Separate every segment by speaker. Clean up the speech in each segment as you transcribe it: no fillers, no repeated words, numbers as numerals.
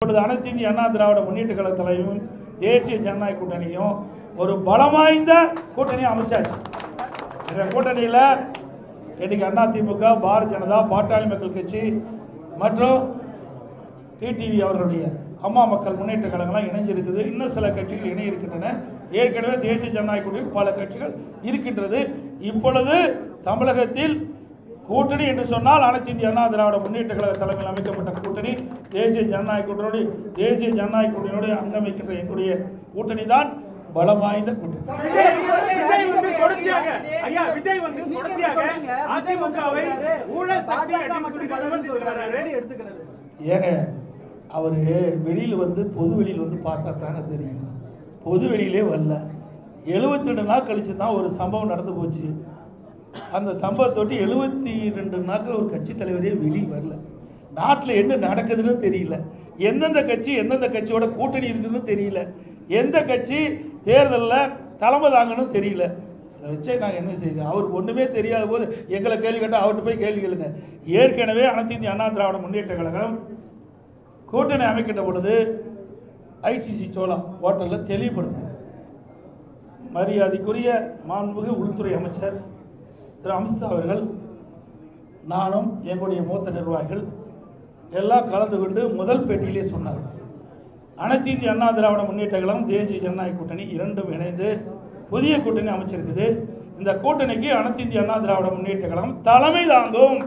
Speaker 1: இப்பொழுது அனைத்து இந்திய அண்ணா திராவிட முன்னேற்ற கழக தலைவரும் தேசிய ஜனநாயக கூட்டணியும் ஒரு பலம் வாய்ந்த கூட்டணியை அமைச்சாச்சு. இந்த கூட்டணியில் இன்னைக்கு அதிமுக, பாரதிய ஜனதா, பாட்டாளி மக்கள் கட்சி மற்றும் டிடிவி அவர்களுடைய அம்மா மக்கள் முன்னேற்ற கழகங்களாம் இணைஞ்சிருக்குது. இன்னும் சில கட்சிகள் இணைய இருக்கின்றன. ஏற்கனவே தேசிய ஜனநாயக கூட்டணியில் பல கட்சிகள் இருக்கின்றது. இப்பொழுது தமிழகத்தில் கூட்டணி என்று சொன்னால் அனைத்து இந்திய அண்ணா திராவிட முன்னேற்ற கழக தலைமையில் அமைக்கப்பட்ட கூட்டணி தேசிய ஜனநாயக கூட்டணியோடு அங்கமைக்கின்ற எங்களுடைய கூட்டணி தான் பலம் வாய்ந்த கூட்டணி. ஏங்க அவரு வெளியில் பொது வெளியில் பார்த்தா தானே தெரியும். பொது வெளியிலே வரல. 72 நாள் கழிச்சு தான் ஒரு சம்பவம் நடந்து போச்சு. அந்த சம்பவத்தோட்டு 72 நாட்கள் ஒரு கட்சி தலைவரே வெளியே வரல. நாட்டில் என்ன நடக்குதுன்னு தெரியல. எந்தெந்த கட்சியோட கூட்டணி இருக்குன்னு தெரியல. எந்த கட்சி தேர்தலில் தலைமை தாங்கன்னு தெரியல. அதை வச்சே நாங்கள் என்ன செய்யுங்க? அவருக்கு ஒன்றுமே தெரியாத போது எங்களை கேள்வி கேட்டால் அவர்கிட்ட போய் கேள்வி கேளுங்க. ஏற்கனவே அனைத்து இந்திய அண்ணா திராவிட முன்னேற்ற கழகம் கூட்டணி அமைக்கின்ற பொழுது ஐசிசி சோழா ஹோட்டலில் தெளிவுபடுத்தினார். மரியாதைக்குரிய மாண்புமிகு உள்துறை அமைச்சர் திரு அமித்ஷா அவர்கள், நானும் எங்களுடைய மூத்த நிர்வாகிகள் எல்லாம் கலந்து கொண்டு முதல் பேட்டியிலே சொன்னார், அனைத்து இந்திய அண்ணா திராவிட முன்னேற்ற கழகம் தேசிய ஜனநாயக கூட்டணி இரண்டும் இணைந்து புதிய கூட்டணி அமைச்சிருக்குது. இந்த கூட்டணிக்கு அனைத்து இந்திய அண்ணா திராவிட முன்னேற்ற கழகம் தலைமை தாங்கும்.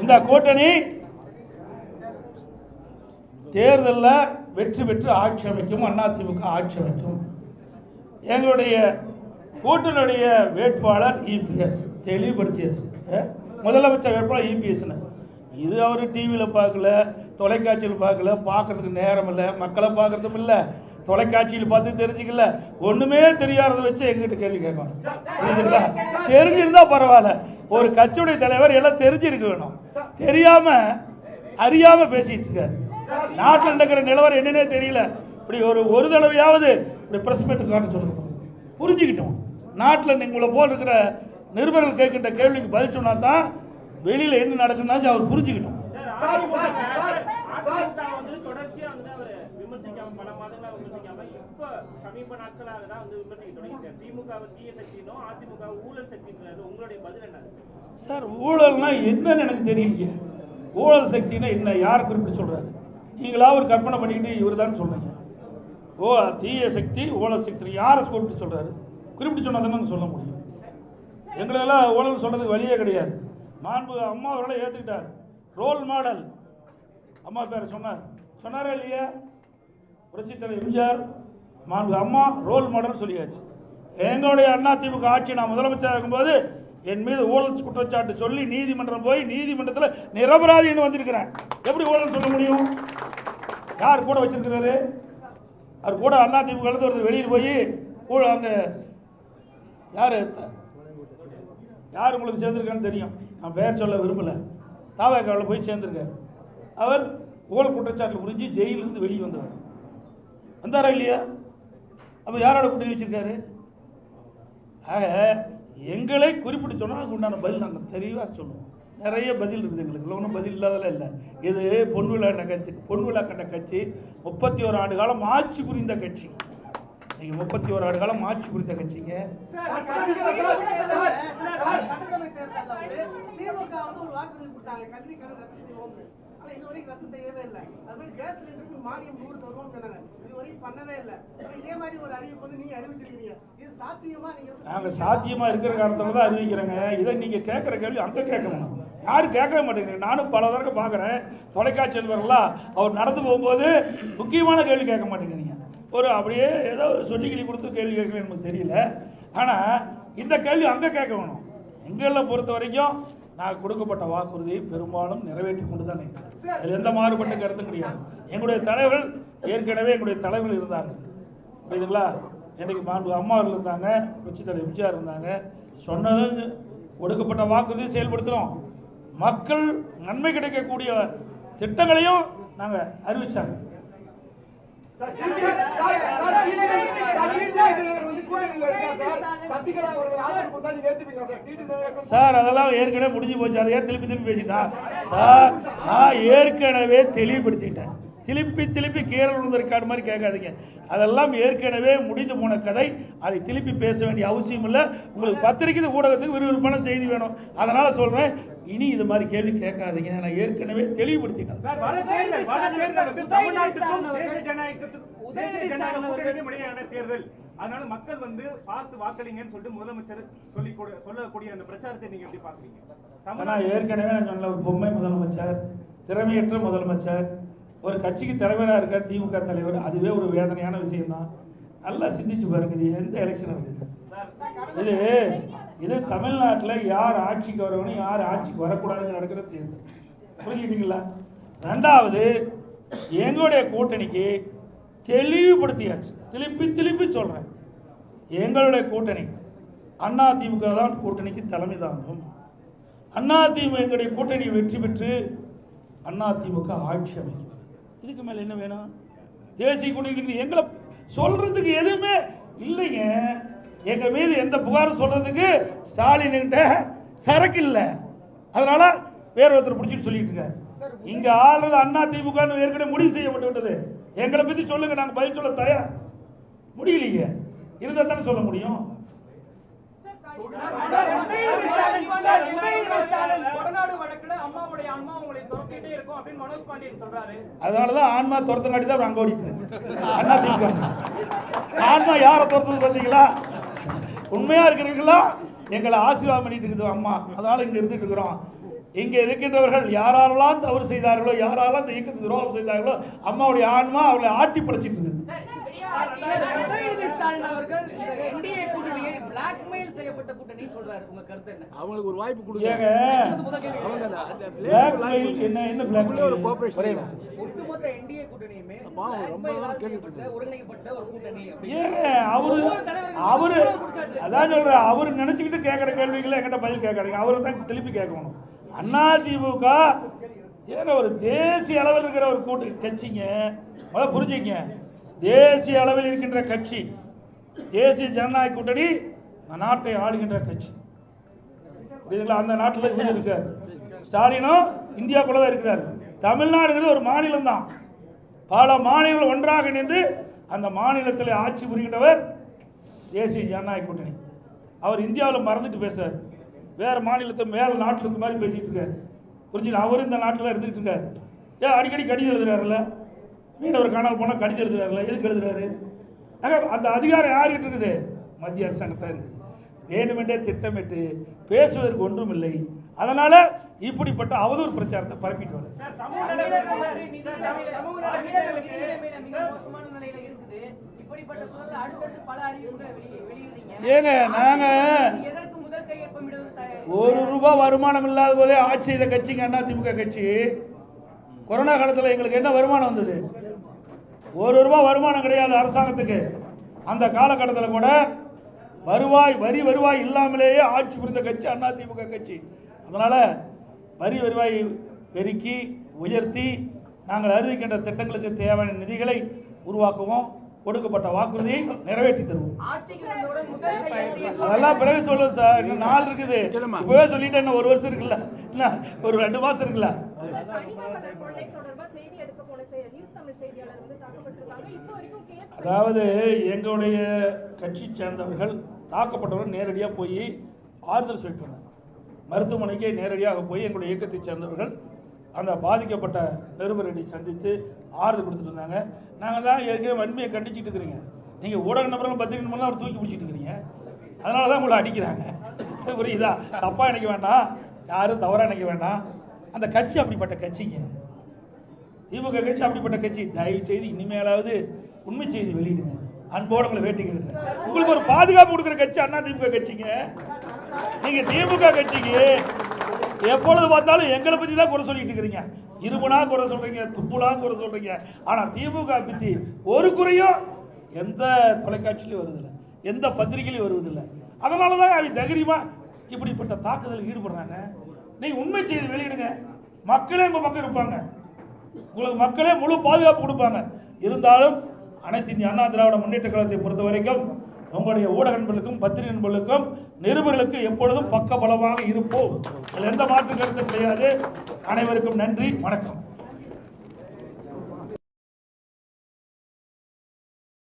Speaker 1: இந்த கூட்டணி தேர்தலில் வெற்றி பெற்று ஆட்சி அமைக்கும். அதிமுக ஆட்சி அமைக்கும். எங்களுடைய கூட்டணியுடைய வேட்பாளர் இபிஎஸ் தெளிவுபடுத்தியாச்சு. முதலமைச்சர் வேட்பாளர் இபிஎஸ். இது அவர் டிவியில் பார்க்கல, தொலைக்காட்சியில் பார்க்கல, பார்க்கறதுக்கு நேரம் இல்லை, மக்களை பார்க்கறதும் இல்லை, தொலைக்காட்சியில் பார்த்து தெரிஞ்சுக்கல, ஒன்றுமே தெரியாததை வச்சு எங்கிட்ட கேள்வி கேட்கணும். புரியுதுங்களா? தெரிஞ்சிருந்தா பரவாயில்ல. ஒரு கட்சியுடைய தலைவர் எல்லாம் தெரிஞ்சிருக்க வேணும். தெரியாம அறியாம பேசிட்டு இருக்காரு. நாட்டில் நடக்கிற நிலவரம் என்னன்னே தெரியல. இப்படி ஒரு தடவையாவது இப்படி பிரஸ் மீட் காட்ட சொல்லுங்க, புரிஞ்சுக்கிட்டோம். நாட்டில் உங்களை போல் இருக்கிற நிருபர்கள் கேட்கின்ற கேள்விக்கு பதில் சொன்னா தான் வெளியில என்ன நடக்குன்னா அவர் புரிஞ்சுக்கிட்டோம். சார் ஊழல்னா என்னன்னு எனக்கு தெரியலையே. ஊழல் சக்தினா என்ன? யார் குறிப்பிட்டு சொல்றாரு? நீங்களா ஒரு கற்பனை பண்ணிக்கிட்டு இவர் தான் சொல்றீங்க. தீய சக்தி ஊழல் சக்தி யாரை குறிப்பிட்டு சொல்றாரு? குறிப்பிட்டு சொன்னா தானே சொல்ல முடியும். எங்களெல்லாம் ஊழல் சொல்றதுக்கு வழியே கிடையாது. மாண்பு அம்மா அவர்களை ஏற்றுக்கிட்டார். ரோல் மாடல் அம்மா பேரை சொன்னாரா இல்லையா? புரட்சி தலைவர் எம்ஜிஆர், மாண்பு அம்மா ரோல் மாடல் சொல்லியாச்சு. எங்களுடைய அதிமுக ஆட்சி நான் முதலமைச்சர் இருக்கும்போது என் மீது ஊழல் குற்றச்சாட்டு சொல்லி நீதிமன்றம் போய் நீதிமன்றத்தில் நிரபராதின்னு வந்திருக்கிறேன். எப்படி ஊழல் சொல்ல முடியும்? யார் கூட வச்சிருக்கிறாரு? அவர் கூட அதிமுக ஒருத்தர் வெளியில் போய் அந்த யார் உங்களுக்கு சேர்ந்திருக்கான்னு தெரியும். நான் பெயர் சொல்ல விரும்பல. தாவேக்காவில் போய் சேர்ந்திருக்காரு. அவர் ஊழல் குற்றச்சாட்டு புரிஞ்சு ஜெயிலிருந்து வெளியே வந்தாரா இல்லையா? அப்போ யாரோட கூட்டணி வச்சிருக்காரு? ஆக எங்களை குறிப்பிட்டு சொன்னால் அதுக்கு உண்டான பதில் நாங்கள் தெளிவாக சொல்லுவோம். நிறைய பதில் இருக்குது எங்களுக்கு. ஒன்றும் பதில் இல்லாதெல்லாம் இல்லை. இது பொன்விழா கண்ட கட்சி 31 ஆண்டு காலம் ஆட்சி புரிந்த கட்சி. நீங்க 31 ஆண்டு காலம் ஆட்சி புரிந்த கட்சிங்க. நாங்க சாத்தியமா இருக்கிற காரணத்துல தான் அறிவிக்கிறேங்க. இதை நீங்க கேட்கிற கேள்வி அங்க கேட்கணும். யாரும் கேட்கவே மாட்டேங்கிறீங்க. நானும் பல தடவை பார்க்குறேன். தொலைக்காட்சி நண்பர்களாம் அவர் நடந்து போகும்போது முக்கியமான கேள்வி கேட்க மாட்டேங்கிறீங்க. அப்படியே ஏதோ சொல்லிக்கிளி கொடுத்து கேள்வி கேட்கல நமக்கு தெரியல. ஆனால் இந்த கேள்வி அங்கே கேட்க வேணும். எங்களை பொறுத்த வரைக்கும் நான் கொடுக்கப்பட்ட வாக்குறுதியை பெரும்பாலும் நிறைவேற்றி கொண்டு தான் இருக்கிறேன். அதில் எந்த மாறுபட்ட கருத்தும் கிடையாது. எங்களுடைய தலைவர்கள் ஏற்கனவே எங்களுடைய தலைவர்கள் இருந்தார்கள். புரியுதுங்களா? எனக்கு மாண்பு அம்மா அவர்கள் இருந்தாங்க, புரட்சி தலைவர் எம்ஜிஆர் இருந்தாங்க. சொன்னது கொடுக்கப்பட்ட வாக்குறுதியை செயல்படுத்துகிறோம். மக்கள் நன்மை கிடைக்கக்கூடிய திட்டங்களையும் நாங்கள் அறிவிச்சாங்க. சார் அதெல்லாம் ஏற்கனவே முடிஞ்சு போச்சு. அதை ஏன் திருப்பி திருப்பி பேசிட்டா சார்? நான் ஏற்கனவே தெளிவுபடுத்திட்டேன். திருப்பி கீரல் விழுந்த ரெக்கார்டு மாதிரி கேட்காதீங்க. அதெல்லாம் ஏற்கனவே முடிந்து போன கதை. அதை திருப்பி பேச வேண்டிய அவசியம் இல்லை. உங்களுக்கு பத்திரிகை ஊடகத்துக்கு விறுவிறுப்பான செய்தி வேணும். அதனால சொல்றேன், இனி இது மாதிரி கேள்வி கேட்காதீங்க. நான் ஏற்கனவே தெளிவுபடுத்திட்டேன்.
Speaker 2: தேர்தல், அதனால மக்கள் வந்து பார்த்து வாக்களிங்கன்னு சொல்லிட்டு முதலமைச்சர் சொல்லக்கூடிய அந்த பிரச்சாரத்தை நீங்க எப்படி பாக்குறீங்க?
Speaker 1: ஏற்கனவே நான் சொன்ன ஒரு பொம்மை முதலமைச்சர், திறமையற்ற முதலமைச்சர், ஒரு கட்சிக்கு தலைவராக இருக்கார் திமுக தலைவர். அதுவே ஒரு வேதனையான விஷயம் தான். நல்லா சிந்திச்சு பாருங்க. இது எந்த எலெக்ஷன் நடக்குது? இது தமிழ்நாட்டில் யார் ஆட்சிக்கு வரணும், யார் ஆட்சிக்கு வரக்கூடாதுன்னு நடக்கிற தேர்தல். புரிஞ்சுக்கிட்டீங்களா? ரெண்டாவது, எங்களுடைய கூட்டணிக்கு தெளிவுபடுத்தியாச்சு. திருப்பி சொல்றேன், எங்களுடைய கூட்டணி அண்ணா திமுக தான் கூட்டணிக்கு தலைமை தாங்கும். அண்ணா திமுக எங்களுடைய கூட்டணி வெற்றி பெற்று அண்ணா திமுக ஆட்சி அமைக்கும். இதுக்கு மேல என்ன வேணும்? தேசிய கூட்டணி எங்களை சொல்றதுக்கு எதுவுமே இல்லைங்க. எங்க மீது எந்த புகாரும் சொல்றதுக்கு ஸ்டாலின் கிட்ட சரக்கு இல்லை. அதனால வேற ஒருத்தர் பிடிச்சிட்டு சொல்லிட்டு இருக்காரு. இங்க ஆளுநர் அண்ணா திமுக ஏற்கனவே முடிவு செய்யப்பட்டு விட்டது. எங்களை பத்தி சொல்லுங்க, நாங்க பதில் சொல்ல தயார். முடியலையே, இருந்தா தானே சொல்ல முடியும். அதனாலதான் ஆன்மா துரத்தங்காட்டி தான் அங்க ஓடிட்டு அண்ணா திமுக. ஆன்மா யாரை துரத்தது பார்த்தீங்களா? உண்மையா இருக்கிறீங்களா? எங்களை ஆசீர்வாதம் பண்ணிட்டு இருக்குது அம்மா. அதனால இங்க இருந்துட்டு இருக்கிறோம். இங்க இருக்கின்றவர்கள் யாரெல்லாம் தவறு செய்தார்களோ, யாரெல்லாம் இந்த இயக்கத்துக்கு துரோகம் செய்தார்களோ, அம்மாவுடைய ஆன்மா அவர்களை ஆட்டி படைச்சிட்டு இருக்குது.
Speaker 3: அவங்களுக்கு ஒரு வாய்ப்பு கொடுங்க.
Speaker 1: என்ன அவரு அதான் சொல்ற, அவரு நினைச்சுக்கிட்டு கேட்கிற கேள்விகளை என்கிட்ட பதில் கேட்காதீங்க. அவரு தான் திருப்பி கேட்கணும். அண்ணா திமுக ஏங்க ஒரு தேசிய அளவில் இருக்கிற ஒரு கூட்டு கட்சிங்க. புரிஞ்சுங்க, தேசிய அளவில் இருக்கின்ற கட்சி, தேசிய ஜனநாயக கூட்டணி நாட்டை ஆளுகின்ற கட்சி. அந்த நாட்டில் இவர் இருக்கார். ஸ்டாலினும் இந்தியாவுக்குள்ள தான் இருக்கிறார். தமிழ்நாடுங்கிறது ஒரு மாநிலம் தான். பல மாநிலங்கள் ஒன்றாக இணைந்து அந்த மாநிலத்தில் ஆட்சி புரிகின்றவர் தேசிய ஜனநாயக கூட்டணி. அவர் இந்தியாவில் மறந்துட்டு பேசுறார். வேற மாநிலத்தை மேல நாட்டில் இருக்க மாதிரி பேசிட்டு இருக்காரு. புரிஞ்சுங்க, அவரும் இந்த நாட்டில் இருந்துட்டு இருக்காரு. ஏன் அடிக்கடி கடிதம் எழுதுறாருல்ல? மீனவர் காணாமல் போனால் கடிதம் எழுதுறாருல்ல? எதுக்கு எழுதுறாரு? அந்த அதிகாரம் யாருக்கிட்ட இருக்குது? மத்திய அரசாங்கத்தான் இருக்குது. வேண்டுமென்றே திட்டமிட்டு பேசுவதற்கு ஒன்றும் இல்லை. அதனால இப்படிப்பட்ட அவதூறு பிரச்சாரத்தை பரப்பிட்டு வர ஏங்க, நாங்க ₹1 வருமானம் இல்லாத போதே ஆட்சி செய்த கட்சிங்க அண்ணா திமுக கட்சி. கொரோனா காலத்தில் எங்களுக்கு என்ன வருமானம் வந்தது? ₹1 வருமானம் கிடையாது அரசாங்கத்துக்கு. அந்த காலகட்டத்தில் கூட வரி வருவாய் இல்லாமலேயே ஆட்சி புரிந்த கட்சி அண்ணா திமுக கட்சி. அதனால வரி வருவாய் பெருக்கி உயர்த்தி நாங்கள் அறிவிக்கின்ற திட்டங்களுக்கு தேவையான நிதிகளை உருவாக்குவோம். கொடுக்கப்பட்ட வாக்குறுதியை நிறைவேற்றி தருவோம். அதெல்லாம் பிறகு சொல்லுவோம் சார். இன்னும் நாள் இருக்குது. இப்பவே சொல்லிட்டு இன்னும் 1 வருஷம் இருக்குல்ல, இல்ல ஒரு 2 மாசம் இருக்குல்ல. அதாவது எங்களுடைய கட்சி சேர்ந்தவர்கள் தாக்கப்பட்டவர்கள் நேரடியாக போய் ஆறுதல் சொல்லிட்டு மருத்துவமனைக்கு நேரடியாக போய் எங்களுடைய இயக்கத்தை சேர்ந்தவர்கள் அந்த பாதிக்கப்பட்ட பெருமரடி சந்தித்து ஆறுதல் கொடுத்துட்டு இருந்தாங்க. நாங்கள் தான் ஏற்கனவே வன்மையை கண்டிச்சுட்டு இருக்கிறீங்க. நீங்கள் ஊடக நபர்கள் பத்திரிகை மூலம் அவர் தூக்கி பிடிச்சிட்டு இருக்கிறீங்க. அதனால தான் உங்களை அடிக்கிறாங்க. புரியுதா? தப்பாக நினைக்க வேண்டாம், யாரும் தவறாக நினைக்க வேண்டாம். அந்த கட்சி அப்படிப்பட்ட கட்சிங்க. திமுக கட்சி அப்படிப்பட்ட கட்சி. தயவு செய்து இனிமேலாவது உண்மை செய்தி வெளியிடுங்க. அன்போடு உங்களை வேட்டிக்கிறேன். உங்களுக்கு ஒரு பாதுகாப்பு கொடுக்குற கட்சி அண்ணா திமுக கட்சிங்க. நீங்க திமுக கட்சிக்கு எப்பொழுது பார்த்தாலும் எங்களை பத்தி தான் குறை சொல்லிட்டு இருக்கிறீங்க. இருமுனா குறை சொல்றீங்க, துப்புனா குறை சொல்றீங்க. ஆனா திமுக பத்தி ஒரு குறையும் எந்த தொலைக்காட்சியிலும் வருவதில்லை, எந்த பத்திரிகையிலும் வருவதில்லை. அதனாலதான் அவங்க தைரியமா இப்படிப்பட்ட தாக்குதல் ஈடுபடுறாங்க. நீங்க உண்மை செய்தி வெளியிடுங்க. மக்களே உங்க பக்கம் இருப்பாங்க. உங்களுக்கு மக்களே முழு பாதுகாப்பு கொடுப்பாங்க. இருந்தாலும் அனைத்து இந்திய அண்ணா திராவிட முன்னேற்ற கழகத்தை பொறுத்த வரைக்கும் உங்களுடைய ஊடக நண்பர்களுக்கும் பத்திரிகை நண்பர்களுக்கும் நிருபர்களுக்கு எப்பொழுதும் பக்க பலமாக இருப்போம். எந்த மாற்று கருத்தும் கிடையாது. அனைவருக்கும் நன்றி, வணக்கம்.